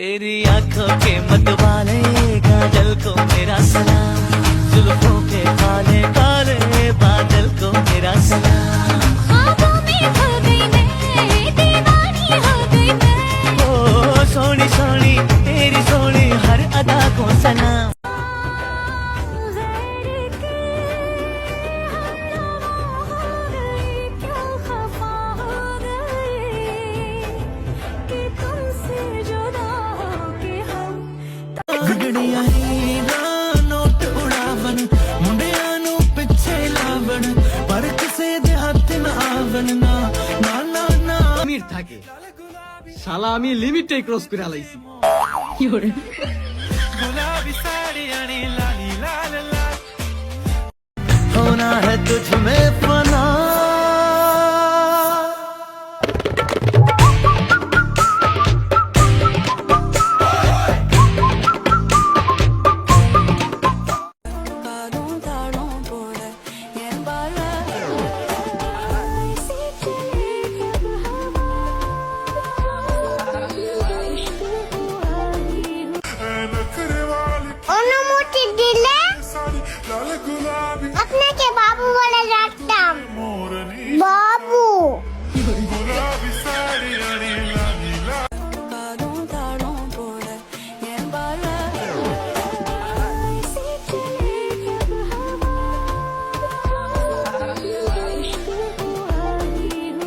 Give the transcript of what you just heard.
तेरी आंखों के मतवाले काजल को मेरा सलाम, जुल्फों के काले काले बादल को मेरा सलाम। ख्वाबों में खो गई मैं, दीवानी हो गई मैं। ओ सोनी सोनी तेरी सोनी हर अदा को सलाम। ਵਿਗੜੀਆਂ ਹੀਰਾਂ ਨੋਟ ਉਡਾਵਣ, ਮੁੰਡਿਆਂ ਨੂੰ ਪਿੱਛੇ ਲਾਵਣ, ਪਰ ਕਿਸੇ ਦੇ ਹੱਥ ਨਾ ਆਵਣ ਨਾ ਨਾ ਨਾ ਨਾ। লিমিট থাকে শালা আমি লিমিটটাই ক্রস করে আলাইছি। गुलाबी साड़ियाँ नी लाली लाल लाल, होना है तुझ में